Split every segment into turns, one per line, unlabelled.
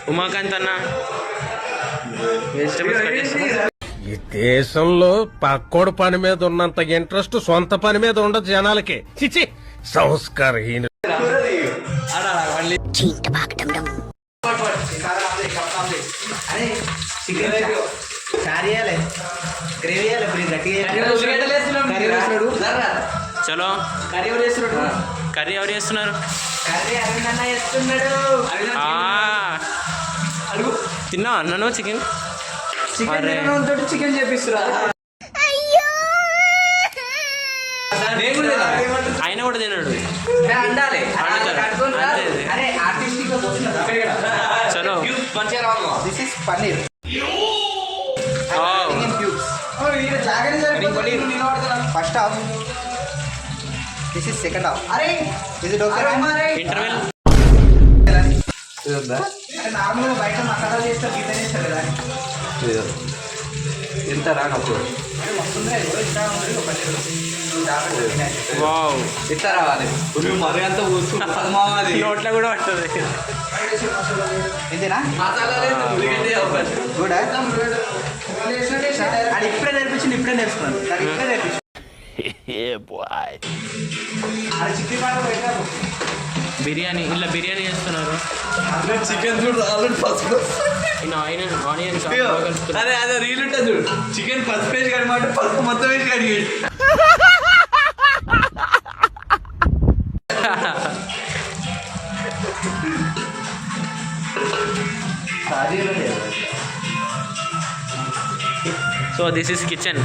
ఉమాకాంత్ అన్న వెజిటబుల్స్
ఈ దేశంలో పక్కోడు పని మీద ఉన్నంత ఇంట్రెస్ట్ సొంత పని మీద ఉండదు జనాలకి. చిచి సంస్కారహీన.
చలో కర్రీ ఎవరు చేస్తున్నారు? తిన్నావా అన్నను చికెన్?
చికెన్ చేపిస్తురా
ఆయన కూడా తిన్నాడు. చలో
paneer first half, this is second half. ఇది
ఇంటర్వెల్
నార్మల్గా బయట మసాలా చేస్తారు, గీత చేస్తారు కదా
ఎంత రానప్పుడు
వావ్
ఎంత రావాలి మరి అంత
నోట్లో కూడా పడుతుంది.
ఇంతేనా గుడ్. అది ఇప్పుడే నేర్పించింది, ఇప్పుడే నేర్చుకున్నాను. ఇప్పుడే నేర్పించింది. అది చికెన్ పాట పెట్టారు.
బిర్యానీ ఇలా బిర్యానీ చేస్తున్నారు.
చికెన్ చూడు ఆల్రెడీ పసుపు
ఆనియన్స్
అదే అదే రీల్ ఉంటుంది చూడు. చికెన్ పసుపు వేసి కడమాట పసుపు మొత్తం వేసి కడిగాడు.
So this is kitchen.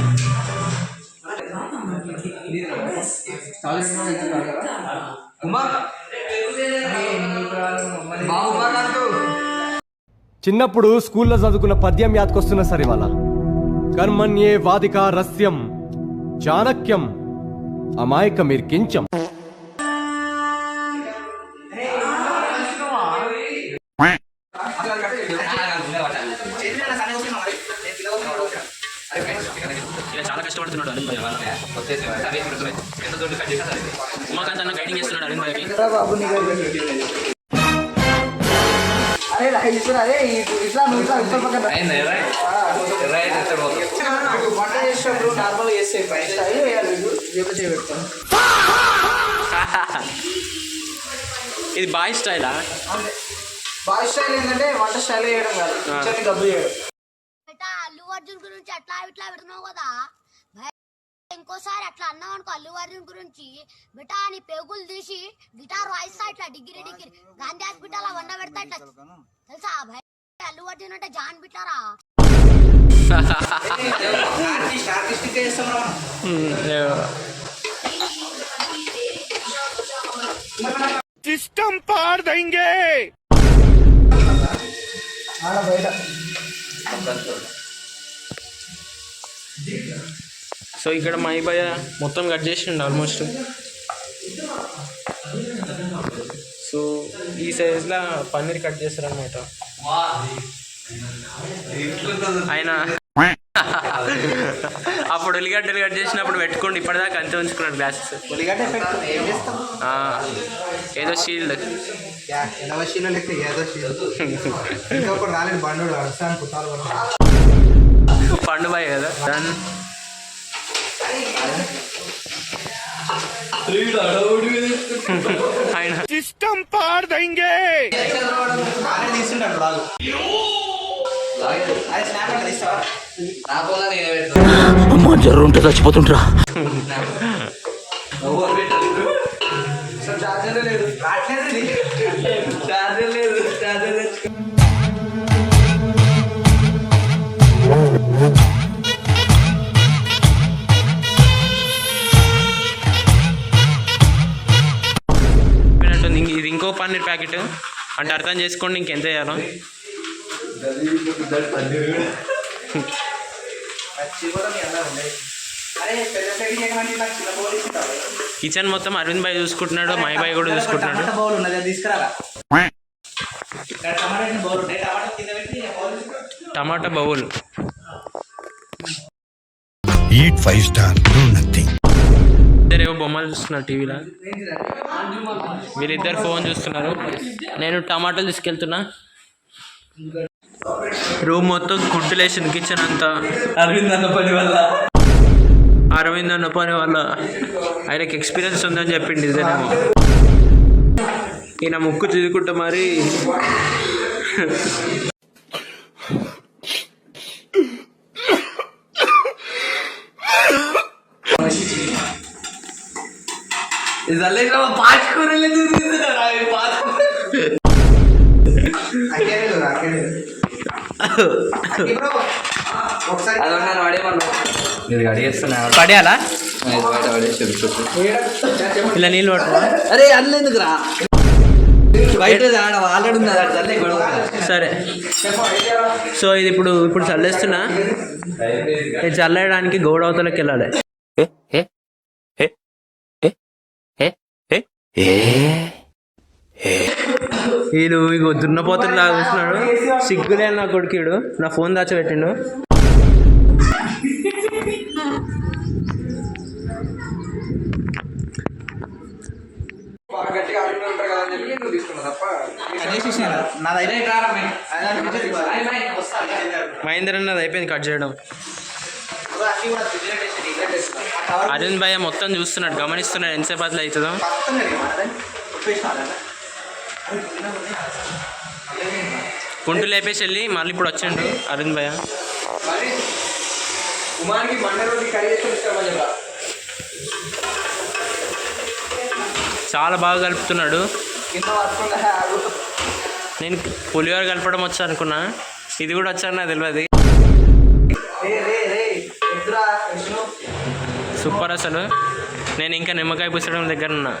చిన్నప్పుడు స్కూల్లో చదువుకున్న పద్యం యాదకొస్తున్నా సరే వాళ్ళ కర్మణ్యే వాదిక రస్యం చాణక్యం అమాయక మీరు కించం.
ఇలా చాలా కష్టపడుతున్నాడు అరుణ్ భాయ్. ఉమాకాంత్ అన్న గైడింగ్ చేస్తున్నాడు అరుణ్ భాయ్కి.
వంట చేసేటప్పుడు నార్మల్గా చేస్తే స్టైల్ వేయాలి.
ఇది బాయ్ స్టైలా?
బాయ్ స్టైల్ ఏంటంటే వంట స్టైల్ చేయడం కాదు, కిచెన్ డబ్బు చేయడం.
అల్లు అర్జున్ గురించి అట్లా ఇట్లా పెడుతున్నావు కదా, ఇంకోసారి అట్లా అన్నావు అనుకో అల్లు అర్జున్ గురించి బిటా అని పేగులు తీసి గిటార్ వాయిస్తా ఇట్లా డిగ్రీ గాంధీ హాస్పిటల్ వండ పెడతా ఇట్లా తెలుసా భయ్. అల్లు అర్జున్ అంటే జాన్ బిట్లారా.
సిస్టం పార్ దేంగే.
సో ఇక్కడ మై భయ్య మొత్తం కట్ చేసిండు ఆల్మోస్ట్. సో ఈ సైజ్లో పన్నీర్ కట్ చేస్తారు అనమాట ఆయన. అప్పుడు ఉల్లిగడ్డలు కట్ చేసినప్పుడు పెట్టుకోండి, ఇప్పటిదాకా అంతే ఉంచుకున్నాడు గ్లాసెస్.
ఉల్లిగడ్డ ఎఫెక్ట్ ఏం చేస్తాం?
ఏదో షీల్డ్
ఇంకొకటి రాలేదు బండు
పండు బాయ్ కదా. డన్. ఆయన
సిస్టం పార్ దేంగే.
తీసుకుంటాను రాదు. అది స్నాప్ అంటే తీస్తావా?
అమ్మా జ్వరం ఉంటే చచ్చిపోతుంటరా.
చార్జర్ లేదు,
చార్జర్ లేదు, చార్జర్
ఇది ఇంకో పన్నీర్ ప్యాకెట్ అంటే అర్థం చేసుకోండి ఇంకెంత చేయాలో. కిచెన్ మొత్తం అరవింద్ భాయ్ చూసుకుంటున్నాడు, మై భాయ్ కూడా చూసుకుంటున్నాడు. Tomato bowl.
Eat 5 star, do nothing.
ఇద్దరేమో బొమ్మలు చూస్తున్నారు టీవీలో, వీళ్ళిద్దరు ఫోన్ చూస్తున్నారు. నేను టమాటాలు తీసుకెళ్తున్నా. రూమ్ మొత్తం గుడ్డులేసింది, కిచెన్ అంతా.
అరవింద్ అన్న పని వల్ల
ఆయనకి ఎక్స్పీరియన్స్ ఉందని చెప్పింది. ఇదేనేమో ఈయన ముక్కు చదువుకుంటా మరి. పడేయాలా ఇలా నీళ్ళు పడుతుందా?
అరే అందుకు రా బయట ఆల్రెడీ ఉంది చల్లే గొడవ.
సరే, సో ఇది ఇప్పుడు చల్లేస్తున్నా. ఇది చల్లేయడానికి గోడవతలకి వెళ్ళాలి. వీడు ఇగో దున్నపోతులు లాగా చూస్తున్నాడు. సిగ్గులే నా కొడుకుడు. నా ఫోన్ దాచిపెట్టిండు.
గట్టిగా అల్లుడు ఉంటారు కదా అని చెప్పి నువ్వు తీసుకున్నావు తప్ప
మహేందర్ అన్నది అయిపోయింది కట్ చేయడం. అరవింద్ భయ్య మొత్తం చూస్తున్నాడు, గమనిస్తున్నాడు ఎంతసేపు అట్లా అవుతుందో. కుంటు లేపేసి వెళ్ళి మళ్ళీ ఇప్పుడు వచ్చిండు అరవింద్ భయ్య.
ఉమానికి మండే రోజు కర్రీ చేసుకొని ఇస్తామని చెప్పా.
చాలా బాగా కలుపుతున్నాడు. నేను పులిహోర కలపడం వచ్చా అనుకున్నా, ఇది కూడా వచ్చా నాకు తెలియదు. సూపర్ అసలు. నేను ఇంకా నిమ్మకాయ పుచ్చడం దగ్గర ఉన్నా.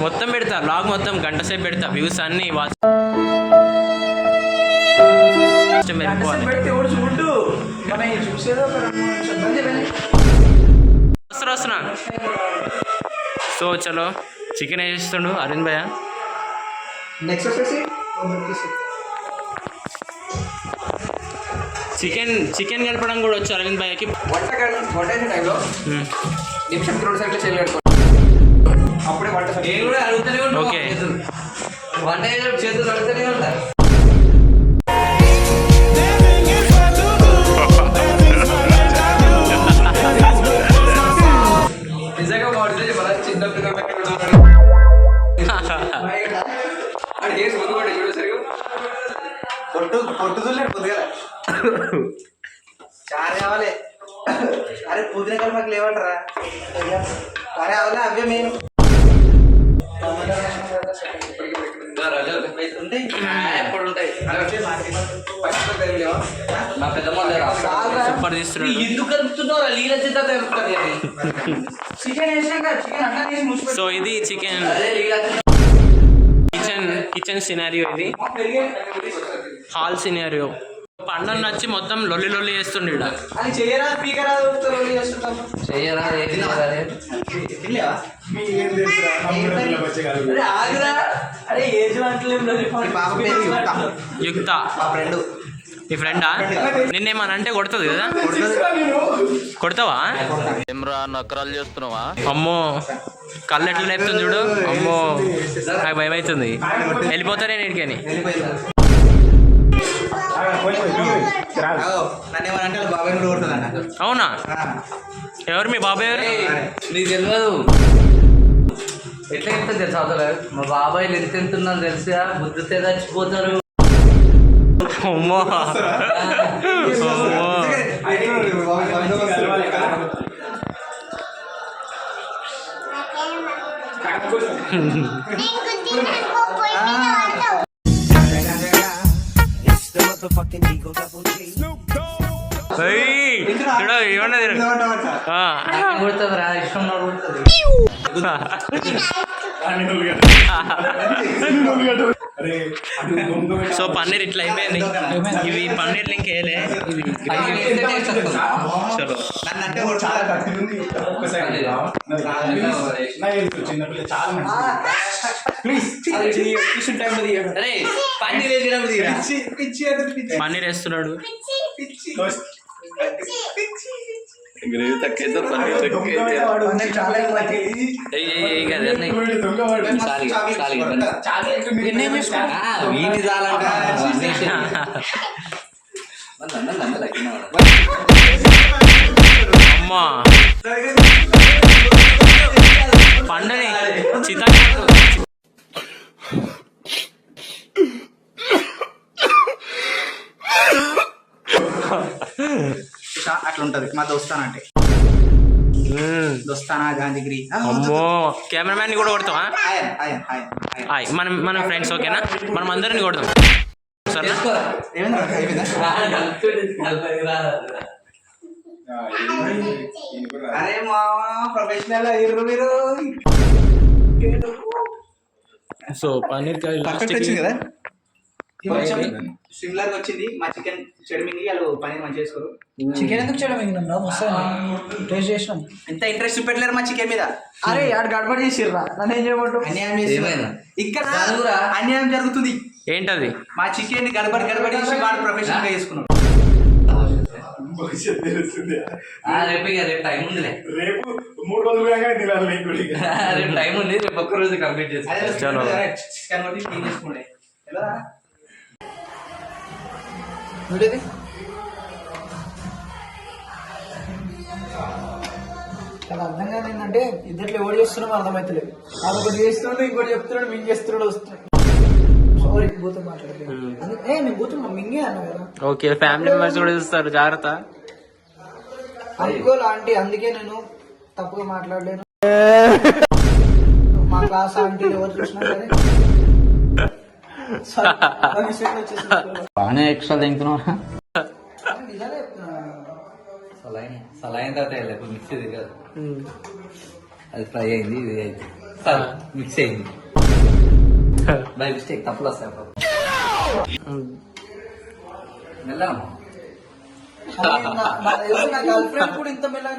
మొత్తం పెడతా, బ్లాగ్ మొత్తం గంట సేపు పెడతా. వ్యూస్ అన్ని వాచ్ వస్తున్నా. సో చలో చికెన్ వేసిస్తుండు అరవింద్ భయ్య.
నెక్స్ట్ వచ్చేసి
చికెన్ కలపడం కూడా వచ్చు అరవింద్ భయ్యకి.
వంట వేసే టైంలో నిమిషం 2 సెకండ్లు చేయాలి కట్టుకో. అప్పుడే వంట
నేను కూడా అడుగుతూనే ఉంటాను.
ఓకే,
వంట చేతులు అడుగుతూనే ఉంటా. నిజంగా వాడితే చిన్నప్పుడు కేసు ముందు కూడా చూడ సరిగా పొట్టుదులేడు కొద్దిగా చారు కావాలి. అరే పుదీనా కలిపి మాకు లేవంటారా? అరే అవలే అవే మెయిన్.
సూపర్ తీస్తున్నాడు.
ఎందుకు కలుపుతున్నావు? లీల చేత
చికెన్ వేసినాక చికెన్ అట్లా తీసి ముసి.
సో ఇది చికెన్ కిచెన్ సినారియో. ఇది హాల్ సినారియో. పండు నచ్చి మొత్తం లొల్లి చేస్తుండే.
అని చెయ్యరా స్పీకర్
చెయ్యరా అరే ఏజ్
యుక్త ఈ ఫ్రెండా? నిన్నేమని అంటే కొడుతుంది కదా? కొడతావా?
నకరాలు చేస్తున్నావా?
అమ్మో కళ్ళు ఎట్లా లేపుతుంది చూడు. అమ్మో నాకు భయం అవుతుంది. వెళ్ళిపోతానే నీడికని. అవునా? ఎవరు మీ బాబాయ్? ఎవరు?
నీకు తెలియదు. ఎట్లా ఎంత తెలుసు అవతల మా బాబాయ్లు ఎంత ఎంతున్నారు తెలుసా? బుద్ధితే చచ్చిపోతారు.
అమ్మో ఏమన్నది
కొడుతుంది రా, ఇష్టం కొడుతుంది.
సో పన్నీర్ ఇట్లా అయిపోయింది. ఇవి పన్నీర్ లింక్ వేయలే, ఇవి చలో పన్నీర్ వేస్తున్నాడు.
గ్రేవీ తక్కువ పన్నీర్
అమ్మా పండుని చితా
అట్లా ఉంటది మా దోస్తానా అంటే. దోస్తానా గాంధీగిరి.
అమ్మో కెమెరామ్యాన్ కూడా కొడతావా? మన ఫ్రెండ్స్ ఓకేనా? మనం అందరిని కొడతాం సరేనా?
అరే మా ప్రొఫెషనల్ మీరు.
సో పన్నీర్
వచ్చింది కదా, సిమిలర్ వచ్చింది. మా చికెన్ చెడమింగి వాళ్ళు పన్నీర్ మంచిగా చేసుకోరు.
చికెన్ ఎందుకు చెడమింగినా టేస్ట్ చేసినాం.
ఎంత ఇంట్రెస్ట్ చూపెట్టలేరు మా చికెన్ మీద.
అరే ఆడు గడబడి చేసిర్రా, నన్ను ఏం చేయమంటావు?
అన్యాయం చేసి ఇక్కడ అన్యాయం జరుగుతుంది.
ఏంటది?
మా చికెన్ ని గడబడి చేసి వాడు ప్రొఫెషనల్ గా చేసుకున్నాం.
రేపు టైం ఉందిలే,
రేపు 3 రోజులు
రేపు టైం ఉంది, రేపు ఒక్క రోజు కంప్లీట్ చేస్తాను.
చికెన్ కొట్టి క్లీన్ చేసుకుంటే ఎలా
చాలా అర్థం కాదు. ఏంటంటే ఇద్దట్లో ఎవరు చేస్తున్నామో అర్థమవుతలేదు. అదొకటి చేస్తున్నాడు, ఇంకోటి చెప్తున్నాడు, మింగ్ చేస్తున్నాడు, వస్తున్నాడు. సారీ బూతో మాట్లాడలేదు. నేను బూతున్నా మింగే అన్నా కదా.
ఓకే ఫ్యామిలీ మెంబర్స్ కూడా చూస్తారు, జాగ్రత్త.
అనుకోలే ఆంటీ, అందుకే నేను తప్పుగా మాట్లాడలేను. మా క్లాస్ ఆంటీ ఎవరు చూసినా సరే
బాగానే ఎక్స్ట్రా తింటున్నా.
నిజానే చెప్తున్నా.
సలైన తర్వాత మిక్స్ ఇది కాదు, అది ఫ్రై అయింది, ఇది అయింది, మిక్స్ అయింది. బై మిస్టేక్ తప్పులు వస్తాయి. మెల్లగా
నా గర్ల్ ఫ్రెండ్ కూడా ఇంత మెల్లగా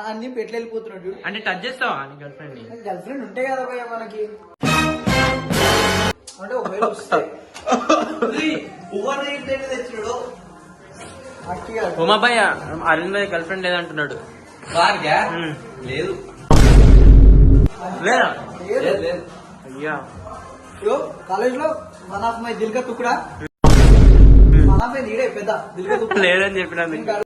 అన్ని పెట్లు వెళ్ళిపోతున్నాడు.
అంటే టచ్ చేస్తావా గర్ల్ ఫ్రెండ్ ని?
గర్ల్ ఫ్రెండ్ ఉంటే కదా భయ్య మనకి, అంటే ఒకవేళ వస్తే తెచ్చినాడు.
ఉమాబాయ్ అరవింద్ భాయ్ గర్ల్ ఫ్రెండ్ లేదంటున్నాడు.
లేదు
లేదా?
లేదు
అయ్యా
కాలేజ్ లో వన్ ఆఫ్ మై దిల్ కా తుకుడా, వన్ ఆఫ్ మై నీడే పెద్ద దిల్ కా తుకుడా
లేదని చెప్పినందుకు.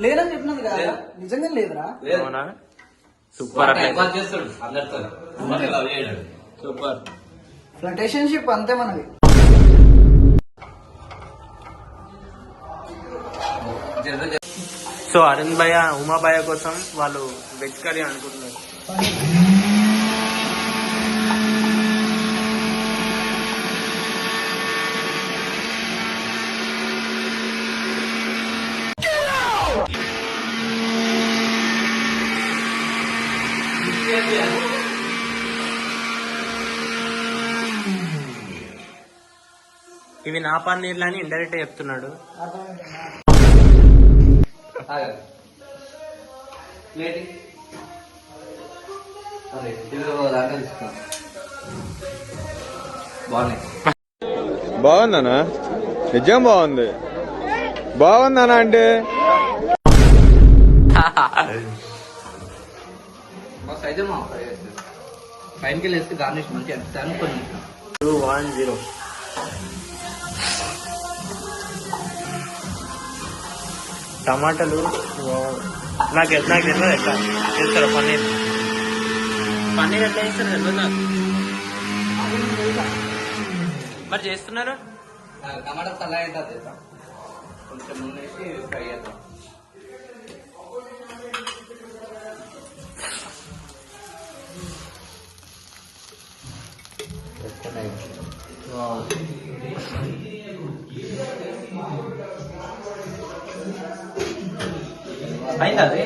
లేదని చెప్పినది కదా, నిజంగా లేదురా.
అవునా? సూపర్
చేస్తాడు అందరితో, సూపర్
ఫ్లటేషన్షిప్ అంతే మనది.
సో అరవింద్ భయ్య ఉమాబాయ కోసం వాళ్ళు వెజ్ కర్రీ అనుకుంటున్నారు. ఇవి నా పన్నీర్లు అని ఇండైరెక్ట్ చెప్తున్నాడు.
బాగుందనా? నిజం బాగుంది. బాగుందనా అంటే
పైనకి వేస్తే గార్నిష్ మంచిగా అనిపిస్తాను. కొన్ని
210 టమాటాలు. నాకు తెలియదు ఎట్లా చేస్తారా పన్నీర్. పన్నీర్ ఎట్లా చేస్తారు తెలియదు నాకు. మరి చేస్తున్నారు.
టమాటా సలా అయితే చేస్తాం, కొంచెం నూనె వేసి ఫ్రై చేద్దాం.
అయింది అది.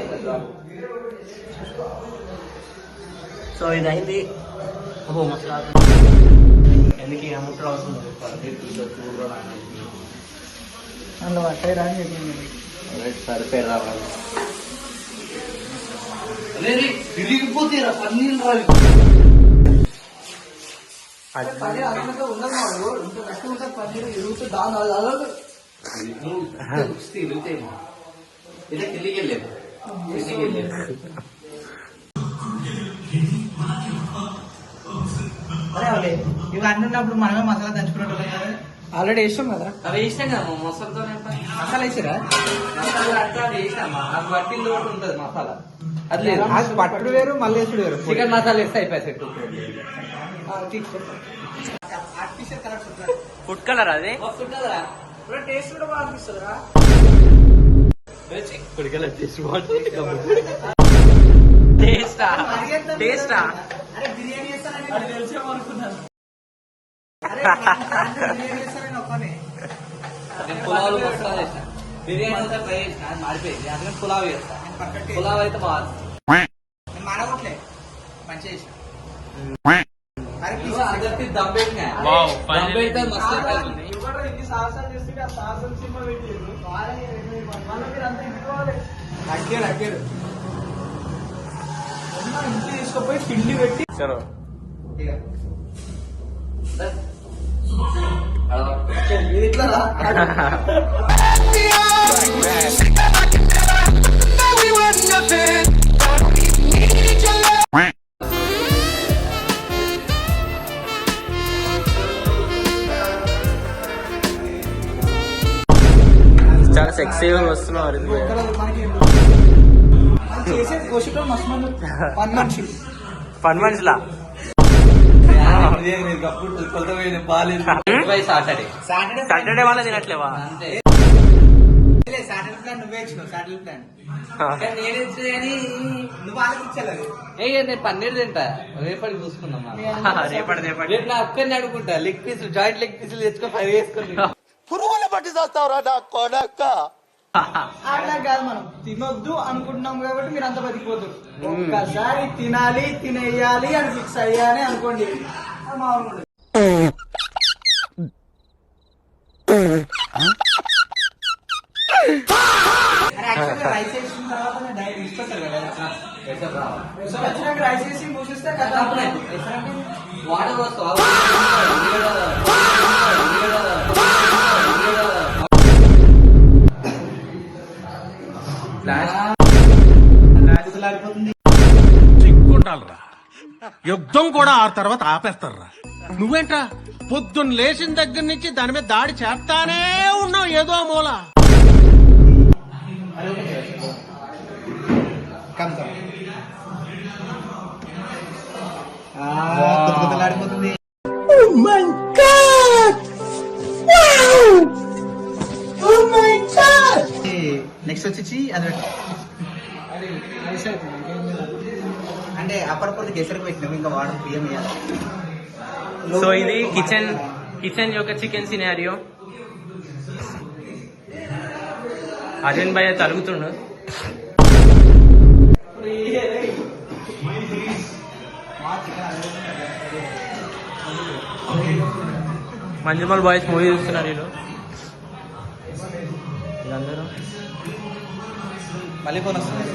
సో ఇది అయింది. ఓహో మసాలా ఎందుకు ఇక ముట్టలు అవసరం
అందులో పట్టాయి రా అని చెప్పింది.
సరిపోయి రావాలి తిరిగిపోతేరా పన్నీళ్ళు రాలి
పన్నీర్ అదంతా ఉండదు మాకు. ఇంత కష్టం ఉంటుంది పన్నీర్ ఎరుగుతూ దాని అదొక
ఇదే తిరిగిలేదు
అరే అవలే ఇవి అన్ని ఉన్నప్పుడు మనమే మసాలా దంచుకున్నట్టు ఆల్రెడీ వేసాం కదా.
అవి వేసినాం కదా మసాలాతో
మసాలా వేసారా?
మసాలా అట్లా వేసినామా అది పట్టింది ఒకటి ఉంటుంది మసాలా అది లేదు.
అది పట్టుడు వేరు మళ్ళీ వేసుడు వేరు.
చికెన్ మసాలా వేస్తే అయిపోయి సెట్.
ఫుడ్ కలర్ అది.
టేస్ట్ కూడా బాగా అనిపిస్తుందిరా.
టేస్టా టేస్టా
అరే బిర్యానీ చేస్తానని అది తెలిసేమో అనుకున్నాను. అరే బిర్యానీ చేస్తానని ఒక్కనే.
నేను పులావ్ మసాలా చేసిన బిర్యానీ అంతా ట్రై చేసిన అది మారిపోయింది. అందుకని పులావ్ చేస్తా. పులావ్ అయితే బాగుంది.
నేను మాడగొట్లే మంచి చేసిన.
అందరికి దమ్ పెట్టినా
వావ్,
దమ్ పెడితే మస్తు ఉంటుంది.
ఇన్ని సాహసాలు చేస్తుంటే ఆ సాహసం సినిమా పెట్టారు. మళ్ళీ మీరు అంతా ఇంటికోవాలి. అగ్గారు ఇంటికి తీసుకుపోయి పిండి పెట్టి ఇక ఇది ఇట్లా రా.
చాలా సెక్సీగా వస్తున్నారు.
మనకి చేసే కోసిలో మస్తు మంది పని మనుషులు.
పని మనిషిలా
సాటర్డే
సాటర్డే వాళ్ళ తినట్లేవా?
అంతే.
సాటర్డే ప్లాన్ నువ్వే ఇచ్చినావు. సాటర్డే ప్లాన్
కానీ నేను ఇచ్చిన కానీ
నువ్వు ఆలోచించాలి.
నేను పన్నీర్ తింటా. రేపటి చూసుకుందాం
రేపటి రేపటి
రేపు నా ఒక్కరిని అడుగుంటా. లెగ్ పీసులు జాయింట్ లెగ్ పీసులు తెచ్చుకొని ఫ్రై చేసుకుని
అట్లా కాదు, మనం తినొద్దు అనుకుంటున్నాం కాబట్టి మీరు అంత బతికిపోతారు. ఒక్కసారి తినాలి తినేయాలి అని ఫిక్స్ అయ్యాలి అనుకోండి. మామూలు రైస్ వేసిన తర్వాత డైరెక్ట్ ఇస్తారు కదా. వచ్చినాక రైస్ వేసి మూసిస్తే కదా
వాటర్ వస్తా
చిక్కుంటాలరా. యుద్ధం కూడా ఆ తర్వాత ఆపేస్తారా. నువ్వేంట్రా పొద్దున్న లేచిన దగ్గర నుంచి దాని మీద దాడి చేస్తానే ఉన్నావు ఏదో మూల.
కొత్తలాడిపోతుంది. నెక్స్ట్ వచ్చి అది అంటే అప్పటికొద్ది గెసరికి పెట్టినాము. ఇంకా వాటర్ బియ్యం వేయాలి.
సో ఇది కిచెన్ యొక్క చికెన్ సినారియో. అర్జున్ భయ్య తరుగుతుండు. మంజుమల్ బాయ్స్ మూవీ చూస్తున్నారు వీళ్ళు. వీళ్ళందరూ
మళ్ళీ ఫోన్ వస్తుంది.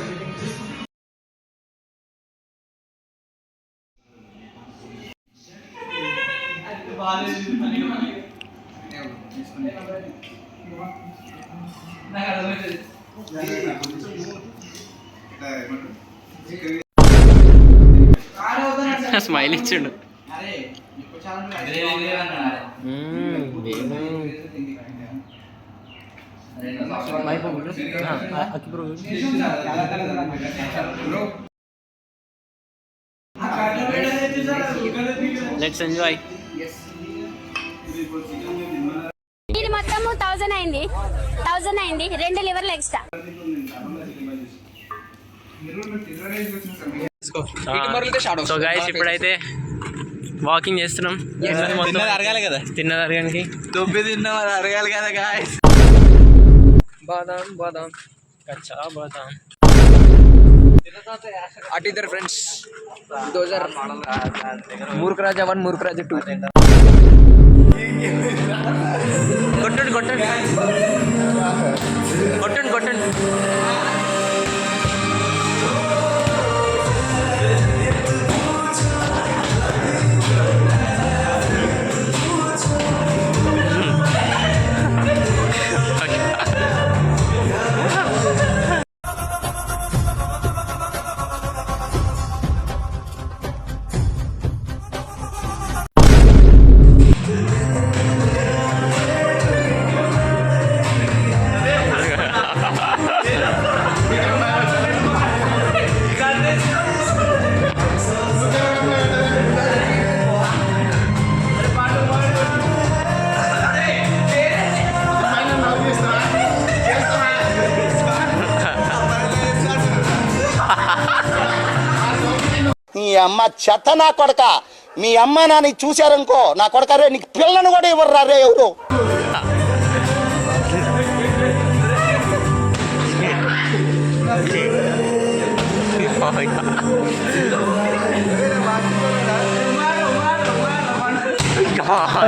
స్మైల్ ఇచ్చిండు. Let's enjoy.
ఇది మొత్తం 1000 అయింది. 2 లివర్లు ఎక్స్ట్రా.
సో గైస్ ఇప్పుడైతే వాకింగ్ చేస్తున్నాం.
అరగాలి కదా.
తిన్నది అరగడానికి
దొబ్బి తిన్నాం. అది అరగాలి కదా గాయస్.
బాదాం కచ్చా బాదాం.
అటు ఇద్దరు ఫ్రెండ్స్ 2000 మూర్ఖ రాజా 1 మూర్ఖ రాజా 2.
కొట్టండి కొట్టండి కొట్టండి కొట్టండి.
నీ అమ్మ చెత్త నా కొడక. మీ అమ్మ నాని చూశారనుకో నా కొడక రే నీకు పిల్లను కూడా ఇవ్వరు రే ఎవరు.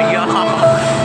Yeah.